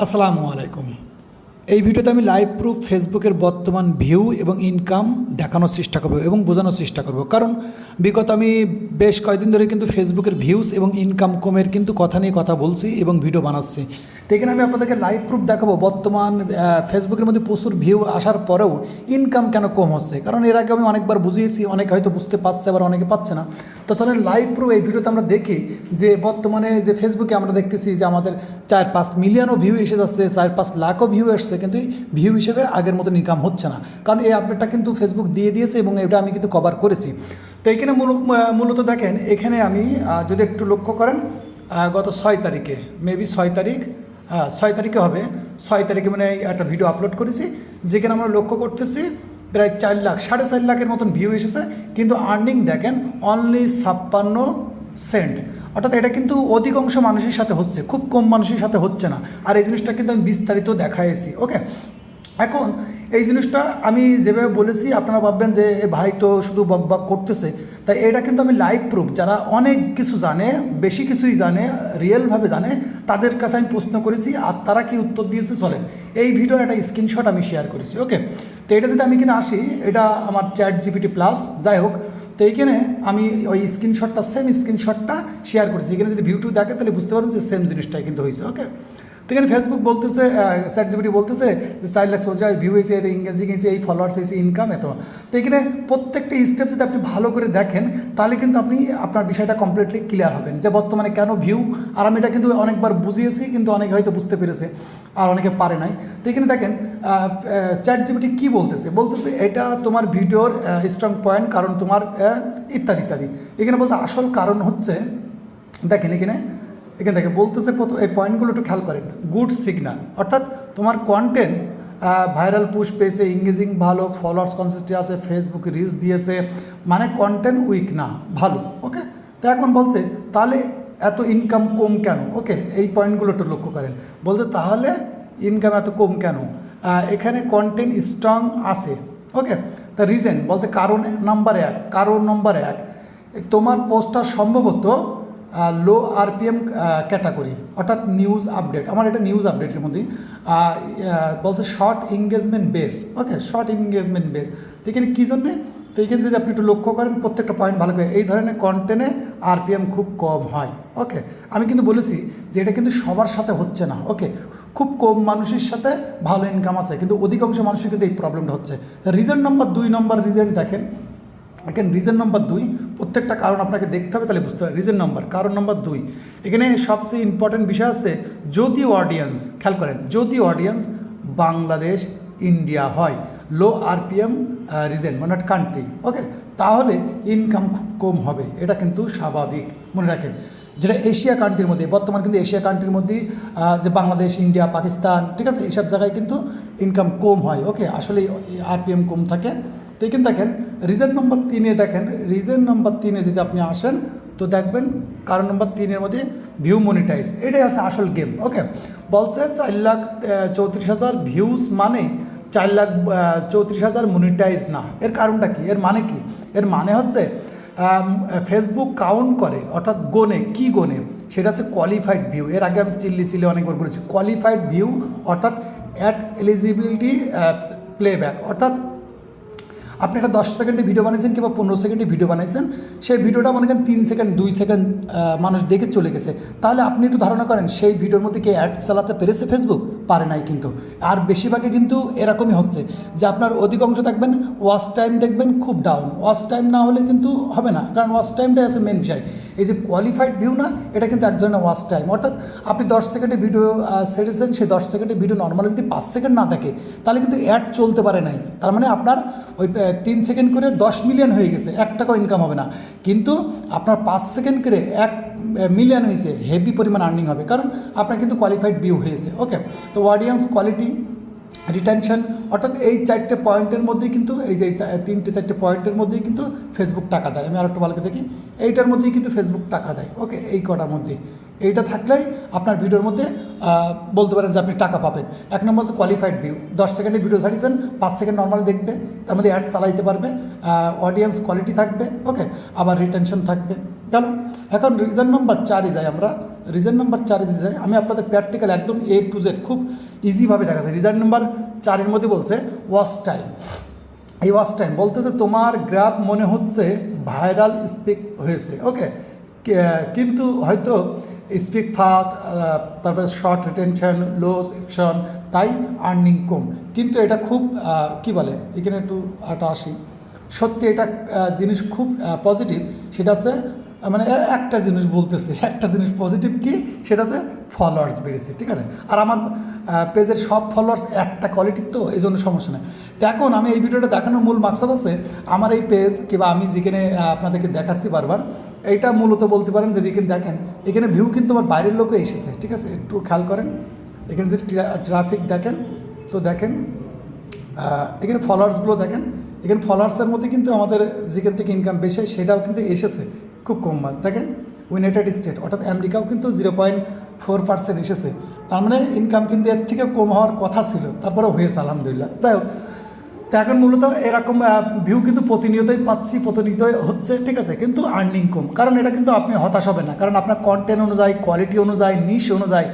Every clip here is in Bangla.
আসসালামু আলাইকুম। এই ভিডিওতে আমি লাইভ প্রুফ ফেসবুকের বর্তমান ভিউ এবং ইনকাম দেখানোর চেষ্টা করব এবং বোঝানোর চেষ্টা করব, কারণ বিগত আমি বেশ কয়েকদিন ধরে কিন্তু ফেসবুকের ভিউজ এবং ইনকাম কমের কিন্তু কথা নিয়ে কথা বলছি এবং ভিডিও বানাচ্ছি। তো এখানে আমি আপনাদেরকে লাইভ প্রুফ দেখাবো বর্তমান ফেসবুকের মধ্যে প্রচুর ভিউ আসার পরেও ইনকাম কেন কম হচ্ছে। কারণ এর আগে আমি অনেকবার বুঝিয়েছি, অনেকে হয়তো বুঝতে পারছে, আবার অনেকে পাচ্ছে না। তো চলেন লাইভ প্রুফ এই ভিডিওতে আমরা দেখি যে বর্তমানে যে ফেসবুকে আমরা দেখতেছি যে আমাদের 4-5 মিলিয়নও ভিউ এসে যাচ্ছে, 4-5 লাখও ভিউ এসছে, কিন্তু ভিউ হিসেবে আগের মতো ইনকাম হচ্ছে না। কারণ এই আপডেটটা কিন্তু ফেসবুক দিয়ে দিয়েছে এবং এটা আমি কিন্তু কভার করেছি। তো এখানে মূলত দেখেন, এখানে আমি যদি একটু লক্ষ্য করেন, গত 6 তারিখে মেবি 6 তারিখ, 6 তারিখে হবে, 6 তারিখে মানে একটা ভিডিও আপলোড করেছি, যেখানে আমরা লক্ষ্য করতেছি প্রায় 4 লাখ 4.5 লাখের মতন ভিউ এসেছে, কিন্তু আর্নিং দেখেন অনলি 56 সেন্ট। অর্থাৎ এটা কিন্তু অধিকাংশ মানুষের সাথে হচ্ছে, খুব কম মানুষের সাথে হচ্ছে না। আর এই জিনিসটা কিন্তু আমি বিস্তারিত দেখাইছি। ওকে, এখন এই জিনিসটা আমি যেভাবে বলেছি আপনারা ভাববেন যে ভাই তো শুধু বকবক করতেছে, তাই এটা কিন্তু আমি লাইভ প্রুফ। যারা অনেক কিছু জানে, বেশি কিছুই জানে, রিয়েলভাবে জানে, তাদের কাছে আমি প্রশ্ন করেছি আর তারা কি উত্তর দিয়েছে চলেন এই ভিডিওর একটা স্ক্রিনশট আমি শেয়ার করেছি। ওকে, তো এটা যদি আমি কিনে আসি, এটা আমার ChatGPT প্লাস, যাই হোক। তো এইখানে আমি ওই স্ক্রিনশটটা, সেম স্ক্রিনশটটা শেয়ার করেছি। এখানে যদি ভিউ দেখে তাহলে বুঝতে পারবেন যে সেম জিনিসটাই কিন্তু হয়েছে। ওকে, তো এখানে ফেসবুক বলতেছে, ChatGPT বলতেছে যে 4 লাখ সোজা ভিউ হয়েছে, এতে ইংরেজি গেছে, এই ফলোয়ার্স হয়েছে, ইনকাম এত। তো এখানে প্রত্যেকটা স্টেপ যদি আপনি ভালো করে দেখেন, তাহলে কিন্তু আপনি আপনার বিষয়টা কমপ্লিটলি ক্লিয়ার হবেন যে বর্তমানে কেন ভিউ। আর আমি এটা কিন্তু অনেকবার বুঝিয়েছি, কিন্তু অনেকে হয়তো বুঝতে পেরেছে আর অনেকে পারে নাই। তো এখানে দেখেন ChatGPT কী বলতেছে এটা তোমার ভিডিওর স্ট্রং পয়েন্ট, কারণ তোমার ইত্যাদি ইত্যাদি। এখানে বলছে আসল কারণ হচ্ছে, দেখেন এখানে দেখে বলতেছে, এই পয়েন্টগুলো একটু খেয়াল করেন। গুড সিগন্যাল, অর্থাৎ তোমার কন্টেন্ট ভাইরাল পুশ পেয়েছে, ইংগেজিং ভালো, ফলোয়ার্স কনসিস্টেন্সি আছে, ফেসবুকে রিচ দিয়েছে, মানে কন্টেন্ট উইক না, ভালো। ওকে, তো এখন বলছে তাহলে এত ইনকাম কম কেন। ওকে, এই পয়েন্টগুলো একটু লক্ষ্য করেন। বলছে তাহলে ইনকাম এত কম কেন, এখানে কন্টেন্ট স্ট্রং আছে। ওকে, তা রিজন বলছে কারণ নাম্বার 1, তোমার পোস্টটা সম্ভবত লো আরপিএম ক্যাটাগরি, অর্থাৎ নিউজ আপডেট। আমার এটা নিউজ আপডেটের মধ্যেই বলছে শর্ট এঙ্গেজমেন্ট বেস। ওকে, শর্ট এঙ্গেজমেন্ট বেস। তো এখানে কী জন্যে, তো এখানে যদি আপনি একটু লক্ষ্য করেন প্রত্যেকটা পয়েন্ট ভালো করে, এই ধরনের কন্টেন্টে আরপিএম খুব কম হয়। ওকে, আমি কিন্তু বলেছি যে এটা কিন্তু সবার সাথে হচ্ছে না। ওকে, খুব কম মানুষের সাথে ভালো ইনকাম আছে, কিন্তু অধিকাংশ মানুষের কিন্তু এই প্রবলেমটা হচ্ছে। রিজন নাম্বার 2 নম্বর রিজন দেখেন, এখানে রিজন নাম্বার 2, প্রত্যেকটা কারণ আপনাকে দেখতে হবে, তাহলে বুঝতে হবে। কারণ নাম্বার 2, এখানে সবচেয়ে ইম্পর্টেন্ট বিষয় আছে, যদি অডিয়েন্স, খেয়াল করেন, যদি অডিয়েন্স বাংলাদেশ ইন্ডিয়া হয়, লো আরপিএম রিজন মানে কান্ট্রি, ওকে, তাহলে ইনকাম খুব কম হবে। এটা কিন্তু স্বাভাবিক, মনে রাখেন। যেটা এশিয়া কান্ট্রির মধ্যে, বর্তমান কিন্তু এশিয়া কান্ট্রির মধ্যেই যে বাংলাদেশ, ইন্ডিয়া, পাকিস্তান, ঠিক আছে, এইসব জায়গায় কিন্তু ইনকাম কম হয়। ওকে, আসলে আরপিএম কম থাকে। তো এখানে দেখেন রিজন নাম্বার 3-এ দেখেন, রিজন নাম্বার 3-এ যদি আপনি আসেন তো দেখবেন কারণ নাম্বার 3-এর মধ্যে ভিউ মনিটাইজ, এটাই আছে আসল গেম। ওকে, বলছে 4,34,000 ভিউজ মানে 4,34,000 মনিটাইজ না। এর কারণটা কি, এর মানে কি? এর মানে হচ্ছে ফেসবুক কাউন্ট করে, অর্থাৎ গোনে, কি গোনে, সেটা হচ্ছে কোয়ালিফাইড ভিউ। এর আগে আমি চিল্লি অনেকবার বলেছি, কোয়ালিফাইড ভিউ অর্থাৎ অ্যাড এলিজিবিলিটি প্লেব্যাক, অর্থাৎ আপনি একটা 10 সেকেন্ডে ভিডিও বানিয়েছেন কিংবা 15 সেকেন্ডে ভিডিও বানিয়েছেন, সেই ভিডিওটা মনে করেন 3 সেকেন্ড 2 সেকেন্ড মানুষ দেখে চলে গেছে, তাহলে আপনি একটু ধারণা করেন সেই ভিডিওর মধ্যে কি অ্যাড চালাতে পেরেছে ফেসবুক? পারে নাই কিন্তু। আর বেশিরভাগে কিন্তু এরকমই হচ্ছে যে আপনার অধিকাংশ দেখবেন ওয়াচ টাইম দেখবেন খুব ডাউন। ওয়াচ টাইম না হলে কিন্তু হবে না, কারণ ওয়াচ টাইমটাই আছে মেন বিষয়। এই যে কোয়ালিফাইড ভিউ না, এটা কিন্তু এক ধরনের ওয়াচ টাইম, অর্থাৎ আপনি 10 সেকেন্ডে ভিডিও ছেড়েছেন, সেই 10 সেকেন্ডের ভিডিও নর্মালি যদি 5 সেকেন্ড না থাকে, তাহলে কিন্তু অ্যাড চলতে পারে নাই। তার মানে আপনার ওই 3 সেকেন্ড করে 10 মিলিয়ন হয়ে গেছে, 1 টাকাও ইনকাম হবে না। কিন্তু আপনার 5 সেকেন্ড করে 1 মিলিয়ন হয়েছে, হেভি পরিমাণ আর্নিং হবে, কারণ আপনার কিন্তু কোয়ালিফাইড ভিউ হয়েছে। ওকে, তো অডিয়েন্স, কোয়ালিটি, রিটেনশন, অর্থাৎ এই 4টে পয়েন্টের মধ্যেই কিন্তু, এই যে 3-4টে পয়েন্টের মধ্যেই কিন্তু ফেসবুক টাকা দেয়। আমি আর একটু ভালো করে দেখি, এইটার মধ্যেই কিন্তু ফেসবুক টাকা দেয়। ওকে, এই কটার মধ্যে এইটা থাকলেই আপনার ভিডিওর মধ্যে বলতে পারেন যে আপনি টাকা পাবেন। 1 নম্বর হচ্ছে কোয়ালিফাইড ভিউ, 10 সেকেন্ডে ভিডিও ছাড়িয়েছেন, 5 সেকেন্ড নর্মাল দেখবে, তার মধ্যে অ্যাড চালাইতে পারবে, অডিয়েন্স কোয়ালিটি থাকবে। ওকে, আবার রিটেনশন থাকবে। গেল। এখন রিজন নাম্বার 4-এ যাই আমরা। রিজন নাম্বার 4-এ যদি যাই, আমি আপনাদের প্র্যাকটিক্যাল একদম A to Z খুব ইজিভাবে দেখা যায়। রিজন নাম্বার 4-এর মধ্যে বলছে ওয়াচ টাইম। এই ওয়াচ টাইম বলতেছে তোমার গ্রাফ মনে হচ্ছে ভাইরাল স্পিক হয়েছে, ওকে, কিন্তু হয়তো স্পিক ফাস্ট, তারপরে শর্ট রিটেনশন, লো সেকশন, তাই আর্নিং কম। কিন্তু এটা খুব কি বলে, এখানে একটু আসি, সত্যি এটা জিনিস খুব পজিটিভ। সেটা হচ্ছে মানে একটা জিনিস বলতেছে, একটা জিনিস পজিটিভ কি, সেটা হচ্ছে ফলোয়ার্স বেড়েছে, ঠিক আছে। আর আমার পেজের সব ফলোয়ার্স একটা কোয়ালিটির, তো এই জন্য সমস্যা নেই। তো এখন আমি এই ভিডিওটা দেখানোর মূল মাকসাদ আছে, আমার এই পেজ কিংবা আমি যেখানে আপনাদেরকে দেখাচ্ছি বারবার, এইটা মূলত বলতে পারেন যদি এখানে দেখেন, এখানে ভিউ কিন্তু আমার বাইরের লোকও এসেছে, ঠিক আছে, একটু খেয়াল করেন। এখানে যদি ট্রাফিক দেখেন, তো দেখেন এখানে ফলোয়ার্সগুলো দেখেন, এখানে ফলোয়ার্সের মধ্যে কিন্তু আমাদের যেখান থেকে ইনকাম বেশি সেটাও কিন্তু এসেছে খুব কম। দেখেন ইউনাইটেড স্টেট অর্থাৎ আমেরিকাও কিন্তু 0.4% এসেছে। তার মানে ইনকাম কিন্তু এর থেকে কম হওয়ার কথা ছিল, তারপরেও হয়েছে আলহামদুলিল্লাহ। যাই হোক, তো এখন মূলত এরকম ভিউ কিন্তু প্রতিনিয়তই পাচ্ছি, প্রতিনিয়তই হচ্ছে, ঠিক আছে, কিন্তু আর্নিং কম। কারণ এটা কিন্তু আপনি হতাশ হবেন না, কারণ আপনার কন্টেন্ট অনুযায়ী, কোয়ালিটি অনুযায়ী, নিশ অনুযায়ী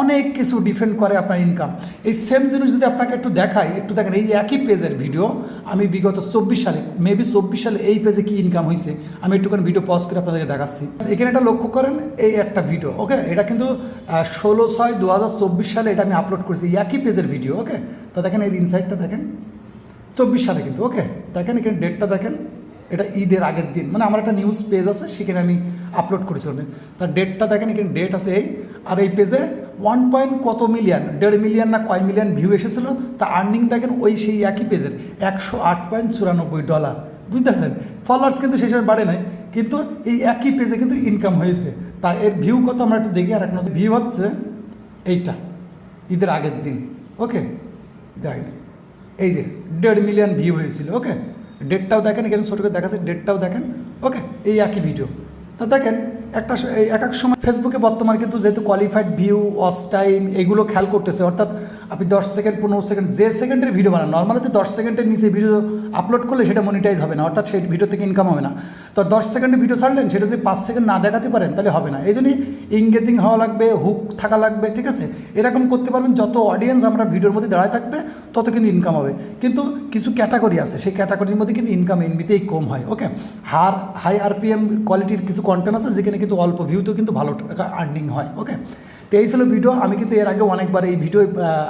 অনেক কিছু ডিপেন্ড করে আপনার ইনকাম। এই সেম জিনিস যদি আপনাকে একটু দেখাই, একটু দেখেন এই একই পেজের ভিডিও আমি বিগত 24 সালে, মেবি 24 সালে এই পেজে কী ইনকাম হয়েছে আমি একটুখানি ভিডিও পজ করে আপনাদেরকে দেখাচ্ছি। এখানে একটা লক্ষ্য করেন, এই একটা ভিডিও, ওকে, এটা কিন্তু 16/6/2024 সালে এটা আমি আপলোড করেছি, একই পেজের ভিডিও, ওকে। তো দেখেন এই ইনসাইটটা দেখেন 24 সালে কিন্তু, ওকে, দেখেন এখানে ডেটটা দেখেন, এটা ঈদের আগের দিন, মানে আমার একটা নিউজ পেজ আছে সেখানে আমি আপলোড করেছিলাম। তার ডেটটা দেখেন, এখানে ডেট আছে এই, আর এই পেজে 1 কত মিলিয়ন, 1.5 মিলিয়ন না কয় মিলিয়ন ভিউ এসেছিলো। তা আর্নিং দেখেন ওই সেই একই পেজের $108.94, বুঝতেছেন। ফলোয়ার্স কিন্তু সেই সময় বাড়ে নাই, কিন্তু এই একই পেজে কিন্তু ইনকাম হয়েছে। তা এর ভিউ কত আমরা একটু দেখি। আর এখন ভিউ হচ্ছে এইটা ঈদের আগের দিন, ওকে, ঈদের আগের দিন এই যে 1.5 মিলিয়ন ভিউ হয়েছিল, ওকে। ডেটটাও দেখেন, এখানে ছোটো করে দেখাচ্ছে, ডেটটাও দেখেন, ওকে, এই একই ভিডিও। তা দেখেন একটা এক এক সময় ফেসবুকে বর্তমানে কিন্তু যেহেতু কোয়ালিফাইড ভিউ, ওয়াচ টাইম এগুলো খেয়াল করতেছে, অর্থাৎ আপনি 10 সেকেন্ড 15 সেকেন্ড যে সেকেন্ডের ভিডিও বানান, নর্মালিতে 10 সেকেন্ডের নিচে ভিডিও আপলোড করলে সেটা মনিটাইজ হবে না, অর্থাৎ সেই ভিডিও থেকে ইনকাম হবে না। তো 10 সেকেন্ডে ভিডিও ছাড়লেন, সেটা যদি 5 সেকেন্ড না দেখাতে পারেন তাহলে হবে না। এই জন্যই এঙ্গেজিং হওয়া লাগবে, হুক থাকা লাগবে, ঠিক আছে। এরকম করতে পারবেন, যত অডিয়েন্স আমরা ভিডিওর মধ্যে দাঁড়ায় থাকবে তত কিন্তু ইনকাম হবে। কিন্তু কিছু ক্যাটাগরি আছে, সেই ক্যাটাগরির মধ্যে কিন্তু ইনকাম এমনিতেই কম হয়, ওকে। হাই আরপিএম কোয়ালিটির কিছু কন্টেন্ট আছে যেখানে কিন্তু অল্প ভিউতেও কিন্তু ভালো টাকা আর্নিং হয়, ওকে। তো এই ছিল ভিডিও। আমি কিন্তু এর আগে অনেকবার এই ভিডিও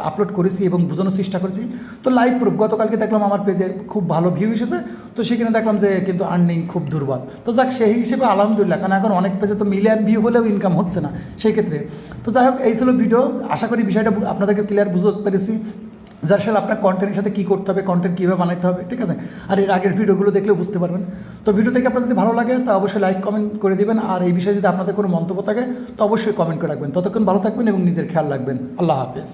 আপলোড করেছি এবং বোঝানোর চেষ্টা করেছি। তো লাইভ প্রুফ গতকালকে দেখলাম আমার পেজে খুব ভালো ভিউ এসেছে, তো সেখানে দেখলাম যে কিন্তু আর্নিং খুব দুর্বল। তো যাক, সেই হিসেবে আলহামদুলিল্লাহ, কারণ এখন অনেক পেজে তো মিলিয়ন ভিউ হলেও ইনকাম হচ্ছে না সেই ক্ষেত্রে। তো যাই হোক, এই ছিল ভিডিও। আশা করি বিষয়টা আপনাদেরকে ক্লিয়ার বুঝতে পেরেছি, যার সাথে আপনার কন্টেন্টের সাথে কী করতে হবে, কন্টেন্ট কীভাবে বানাতে হবে, ঠিক আছে। আর এর আগের ভিডিওগুলো দেখলেও বুঝতে পারবেন। তো ভিডিও থেকে আপনাদের যদি ভালো লাগে তা অবশ্যই লাইক কমেন্ট করে দিবেন, আর এই বিষয়ে যদি আপনাদের কোনো মন্তব্য থাকে তো অবশ্যই কমেন্ট করে রাখবেন। ততক্ষণ ভালো থাকবেন এবং নিজের খেয়াল রাখবেন। আল্লাহ হাফেজ।